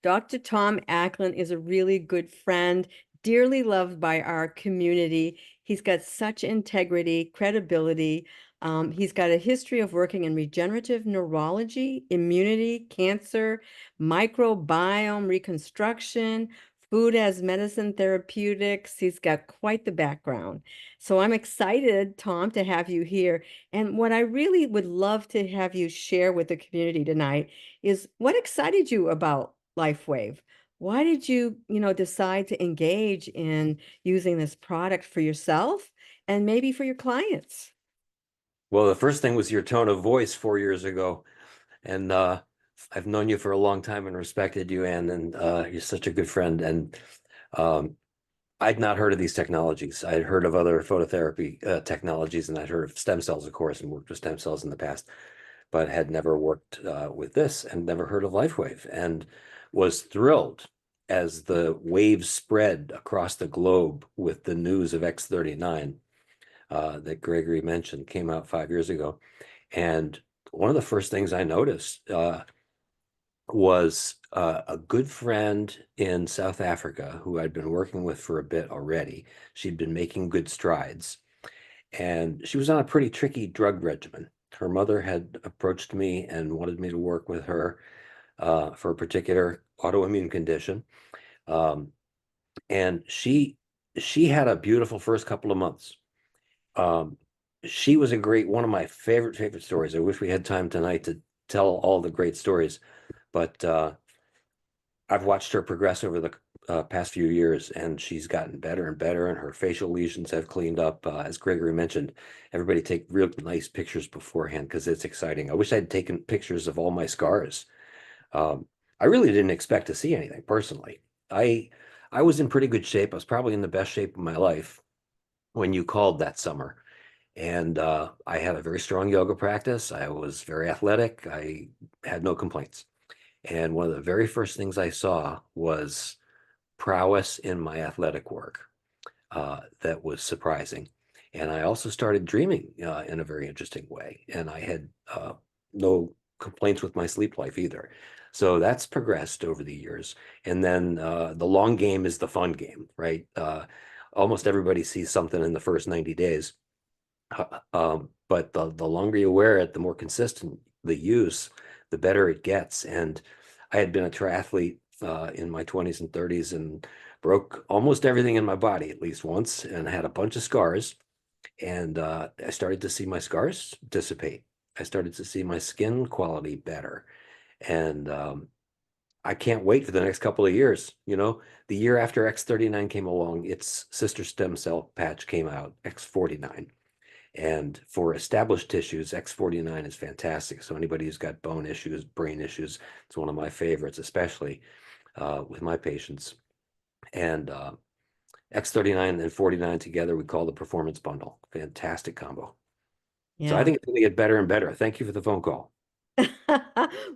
Dr. Tom Acklin is a really good friend, dearly loved by our community. He's got such integrity, credibility. He's got a history of working in regenerative neurology, immunity, cancer, microbiome reconstruction, food as medicine therapeutics. He's got quite the background. So I'm excited, Tom, to have you here. And what I really would love to have you share with the community tonight is what excited you about LifeWave? Why did you decide to engage in using this product for yourself and maybe for your clients? Well, the first thing was your tone of voice 4 years ago. And I've known you for a long time and respected you, Anne, and you're such a good friend. And um, I'd not heard of these technologies. I'd heard of other phototherapy technologies, and I'd heard of stem cells, of course, and worked with stem cells in the past, but had never worked with this and never heard of LifeWave, and was thrilled as the waves spread across the globe with the news of X39 that Gregory mentioned came out 5 years ago. And one of the first things I noticed was a good friend in South Africa who I'd been working with for a bit already. She'd been making good strides, and she was on a pretty tricky drug regimen. Her mother had approached me and wanted me to work with her for a particular autoimmune condition. Um, and she had a beautiful first couple of months. Um, she was a great, one of my favorite stories. I wish we had time tonight to tell all the great stories, but I've watched her progress over the past few years, and she's gotten better and better, and her facial lesions have cleaned up. As Gregory mentioned, everybody take real nice pictures beforehand because it's exciting. I wish I'd taken pictures of all my scars. Um, I really didn't expect to see anything personally. I I was in pretty good shape. I was probably in the best shape of my life when you called that summer. And I had a very strong yoga practice. I was very athletic. I had no complaints. And one of the very first things I saw was prowess in my athletic work that was surprising. And I also started dreaming in a very interesting way. And I had no complaints with my sleep life either. So that's progressed over the years. And then the long game is the fun game, right? Almost everybody sees something in the first 90 days. But the longer you wear it, the more consistent the use, the better it gets. And I had been a triathlete in my 20s and 30s and broke almost everything in my body at least once and had a bunch of scars. And I started to see my scars dissipate. I started to see my skin quality better. And I can't wait for the next couple of years. You know, the year after X39 came along, its sister stem cell patch came out, X49. And for established tissues, X49 is fantastic. So anybody who's got bone issues, brain issues, it's one of my favorites, especially with my patients. And X39 and 49 together, we call the performance bundle. Fantastic combo. So I Yeah. think it's going to get better and better. Thank you for the phone call.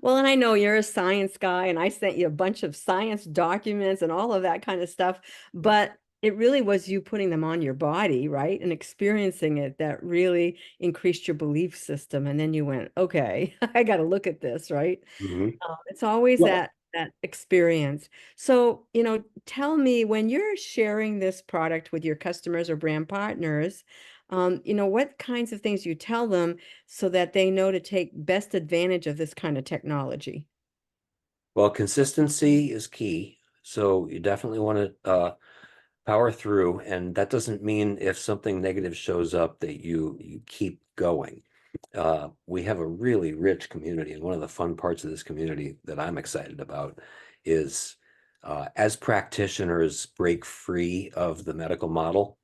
Well, and I know you're a science guy, and I sent you a bunch of science documents and all of that kind of stuff, but it really was you putting them on your body, right? And experiencing it that really increased your belief system. And then you went, okay, I got to look at this, right? Mhm. It's always Well, that experience. So, tell me when you're sharing this product with your customers or brand partners, what kinds of things you tell them so that they know to take best advantage of this kind of technology. well, consistency is key. So you definitely want to power through, and that doesn't mean if something negative shows up that you keep going. We have a really rich community, and one of the fun parts of this community that I'm excited about is as practitioners break free of the medical model,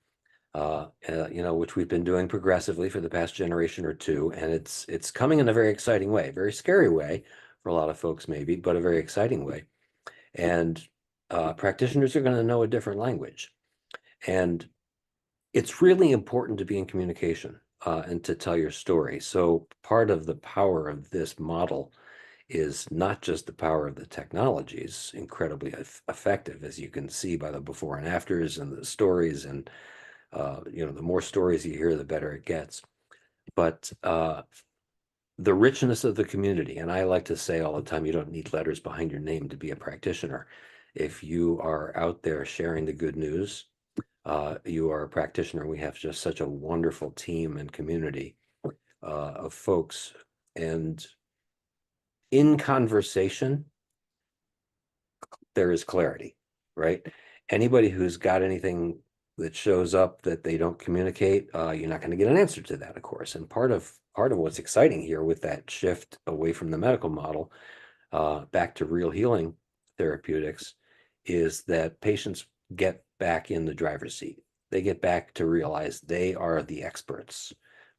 which we've been doing progressively for the past generation or two, and it's coming in a very exciting way, very scary way for a lot of folks maybe, but a very exciting way. And practitioners are going to know a different language. And it's really important to be in communication and to tell your story. So part of the power of this model is not just the power of the technologies, incredibly effective, as you can see by the before and afters and the stories. And, the more stories you hear, the better it gets. But the richness of the community. And I like to say all the time, you don't need letters behind your name to be a practitioner. If you are out there sharing the good news, you are a practitioner. We have just such a wonderful team and community of folks. And in conversation, there is clarity, right? Anybody who's got anything that shows up that they don't communicate, you're not going to get an answer to that, of course. And part of what's exciting here with that shift away from the medical model back to real healing therapeutics is that patients get back in the driver's seat. They get back to realize they are the experts,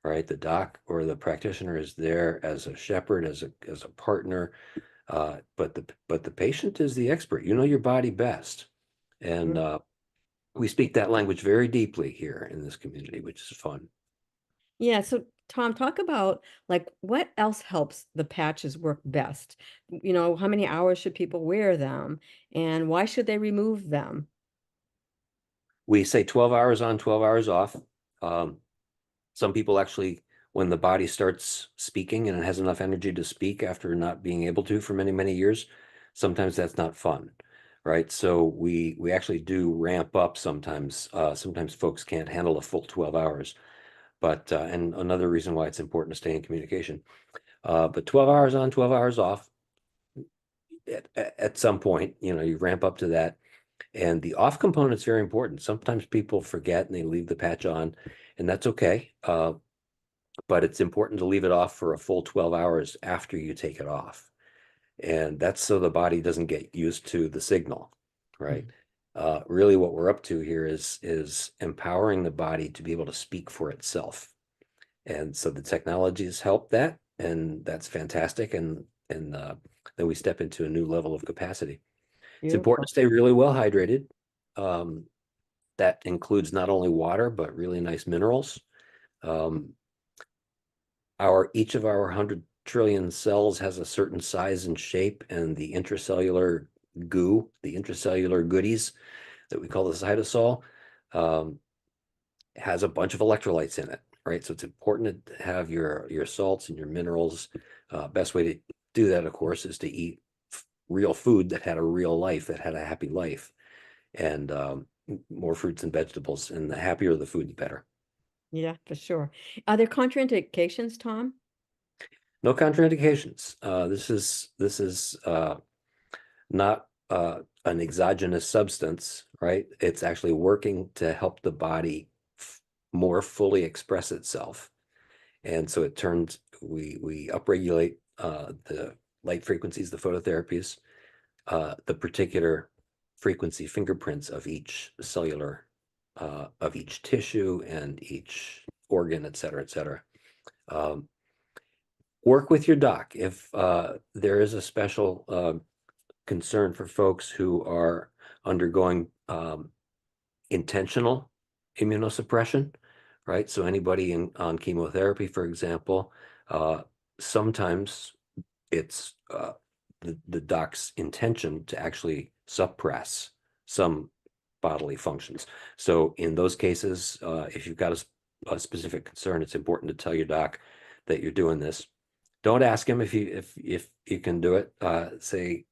right? The doc or the practitioner is there as a shepherd, as a partner, but the patient is the expert. You know your body best, and Mm. we speak that language very deeply here in this community, which is fun. Yeah, so Tom, talk about like what else helps the patches work best? How many hours should people wear them and why should they remove them? We say 12 hours on, 12 hours off. Um, some people actually, when the body starts speaking and it has enough energy to speak after not being able to for many, many years, sometimes that's not fun, right? So we actually do ramp up sometimes. Sometimes folks can't handle a full 12 hours, but and another reason why it's important to stay in communication. But 12 hours on, 12 hours off at some point, you ramp up to that. And the off component is very important. Sometimes people forget and they leave the patch on, and that's okay. But it's important to leave it off for a full 12 hours after you take it off. And that's so the body doesn't get used to the signal, right? Really what we're up to here is empowering the body to be able to speak for itself. And so the technologies help that, and that's fantastic. And then we step into a new level of capacity. It's important Beautiful. to stay really well hydrated. Um, that includes not only water, but really nice minerals. Um, each of our 100 trillion cells has a certain size and shape, and the intracellular goo, the intracellular goodies that we call the cytosol, um, has a bunch of electrolytes in it, right? So it's important to have your salts and your minerals. Best way to do that, of course, is to eat real food that had a real life, that had a happy life, and more fruits and vegetables. And the happier the food, the better. Yeah, for sure. Are there contraindications, Tom? No contraindications. This is not an exogenous substance, right? It's actually working to help the body more fully express itself. And so we upregulate the light frequencies, the phototherapies, the particular frequency fingerprints of each cellular, of each tissue and each organ, et cetera, et cetera. Um, Work with your doc. If there is a special concern for folks who are undergoing intentional immunosuppression, right? So anybody on chemotherapy, for example, sometimes it's the doc's intention to actually suppress some bodily functions. So in those cases, if you've got a specific concern, it's important to tell your doc that you're doing this. Don't ask him if you can do it. Say,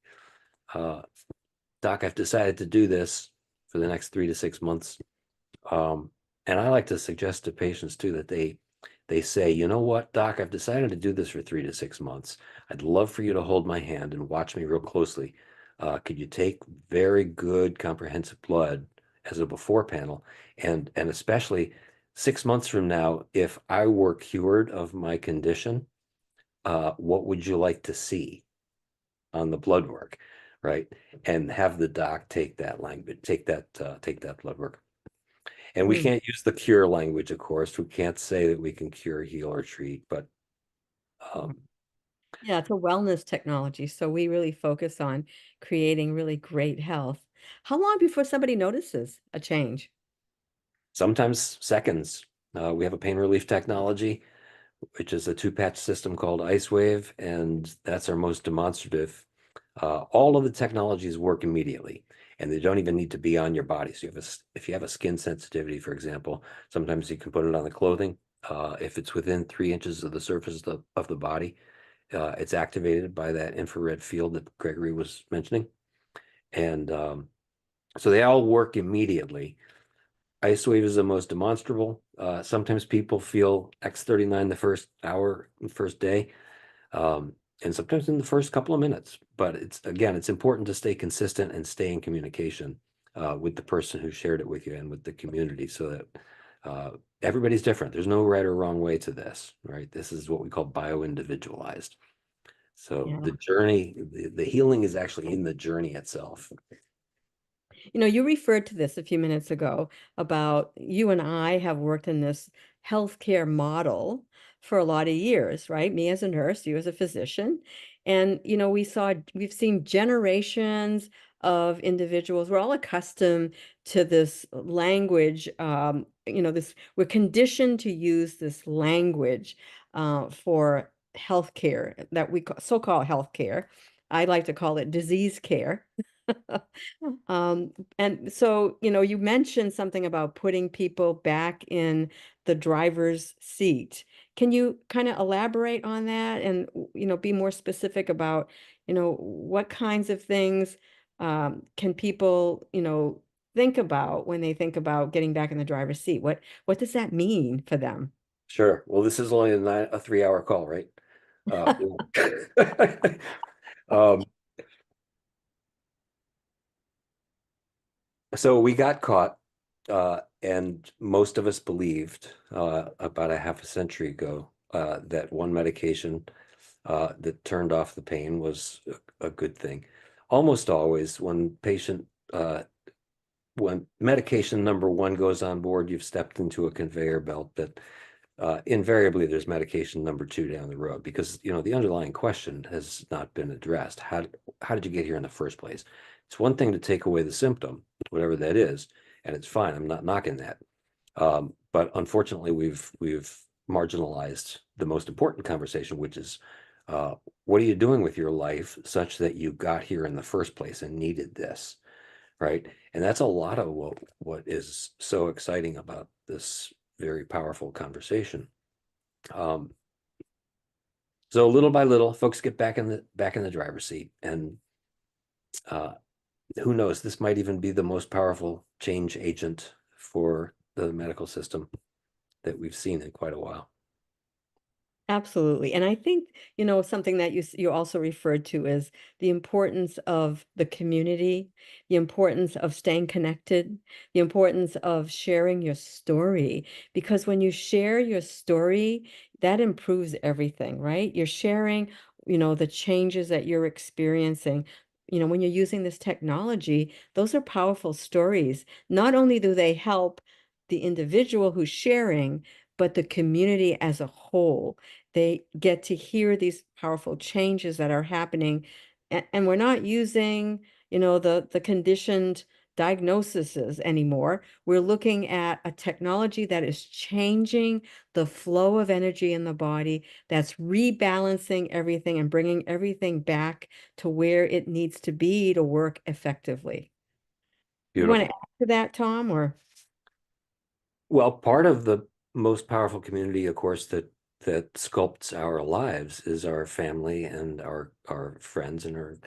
uh, Doc, I've decided to do this for the next 3 to 6 months. Um, and I like to suggest to patients too that they say, you know what, Doc, I've decided to do this for 3 to 6 months. I'd love for you to hold my hand and watch me real closely. Could you take very good comprehensive blood as a before panel? And especially 6 months from now, if I were cured of my condition, what would you like to see on the blood work, right? And have the doc take that language, take that blood work. And we Mm. can't use the cure language, of course. We can't say that we can cure, heal, or treat, but um, Yeah, it's a wellness technology. So we really focus on creating really great health. How long before somebody notices a change? sometimes seconds. We have a pain relief technology, which is a two-patch system called IceWave, and that's our most demonstrative. All of the technologies work immediately, and they don't even need to be on your body. So if you have a skin sensitivity, for example, sometimes you can put it on the clothing, If it's within 3 inches of the surface of the body, it's activated by that infrared field that Gregory was mentioning. And so they all work immediately. Ice wave is the most demonstrable. Sometimes people feel X39 the first hour, first day, and sometimes in the first couple of minutes. But it's important to stay consistent and stay in communication with the person who shared it with you and with the community, so that everybody's different. There's no right or wrong way to this, right? This is what we call bio-individualized. So Yeah. the journey, the healing is actually in the journey itself. You know, you referred to this a few minutes ago about you and I have worked in this healthcare model for a lot of years, right? Me as a nurse, you as a physician. And, you know, we've seen generations of individuals. We're all accustomed to this language. We're conditioned to use this language for healthcare that we so-called healthcare. I like to call it disease care. And so, you know, you mentioned something about putting people back in the driver's seat. Can you kind of elaborate on that and, you know, be more specific about, you know, what kinds of things can people, you know, think about when they think about getting back in the driver's seat? What does that mean for them? Sure. Well, this is only a 3 hour call, right? Uh, um, so we got caught, and most of us believed about a half a century ago that one medication that turned off the pain was a good thing. Almost always, when medication number one goes on board, you've stepped into a conveyor belt that invariably there's medication number two down the road, because the underlying question has not been addressed. How did you get here in the first place? It's one thing to take away the symptom, whatever that is, and it's fine. I'm not knocking that. But unfortunately, we've marginalized the most important conversation, which is what are you doing with your life such that you got here in the first place and needed this, right? And that's a lot of what is so exciting about this very powerful conversation. Um, so little by little, folks get back in the driver's seat, and uh, who knows? This might even be the most powerful change agent for the medical system that we've seen in quite a while. Absolutely. And I think, you know, something that you also referred to is the importance of the community, the importance of staying connected, the importance of sharing your story. Because when you share your story, that improves everything, right? You're sharing, you know, the changes that you're experiencing. You know, when you're using this technology, those are powerful stories. Not only do they help the individual who's sharing, but the community as a whole. They get to hear these powerful changes that are happening. And we're not using, you know, the conditioned diagnoses anymore. We're looking at a technology that is changing the flow of energy in the body, that's rebalancing everything and bringing everything back to where it needs to be to work effectively. You want to Beautiful. add to that, Tom, or? Well, part of the most powerful community, of course, that sculpts our lives is our family and our friends and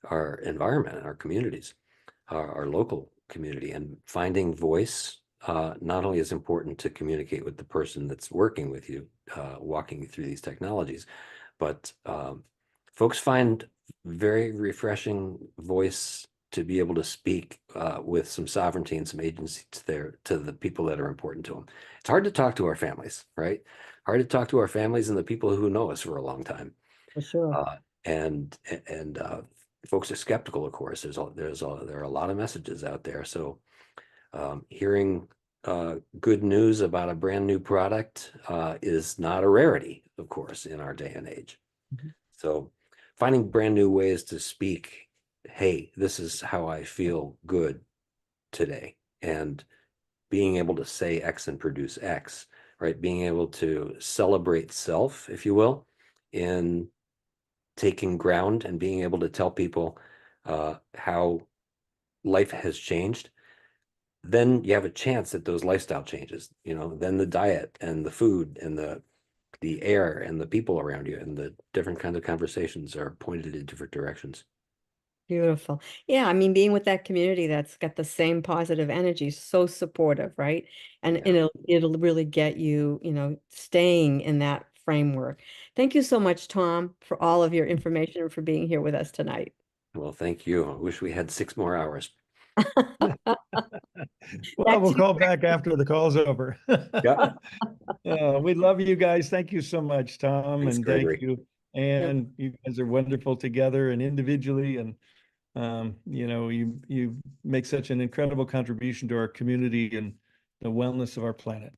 our environment and our communities, our local community. And finding voice not only is important to communicate with the person that's working with you, walking you through these technologies, but folks find very refreshing voice to be able to speak with some sovereignty and some agency to the people that are important to them. It's hard to talk to our families, right? Hard to talk to our families and the people who know us for a long time. For sure. Uh, and folks are skeptical, of course. There are a lot of messages out there. So hearing good news about a brand new product is not a rarity, of course, in our day and age. Mhm. So finding brand new ways to speak, hey, this is how I feel good today. And being able to say X and produce X, right? Being able to celebrate self, if you will, in taking ground and being able to tell people how life has changed then you have a chance at those lifestyle changes, then the diet and the food and the air and the people around you and the different kinds of conversations are pointed in different directions. Beautiful. Yeah, I mean, being with that community that's got the same positive energy, so supportive, right? And Yeah. it'll really get you, staying in that framework. Thank you so much, Tom, for all of your information and for being here with us tonight. Well, thank you. I wish we had 6 more hours. Well, Back we'll to you. call back after the call's over. Yeah. We love you guys. Thank you so much, Tom, Thanks, and thank Gregory. you. No, And you guys are wonderful together and individually, and you make such an incredible contribution to our community and the wellness of our planet.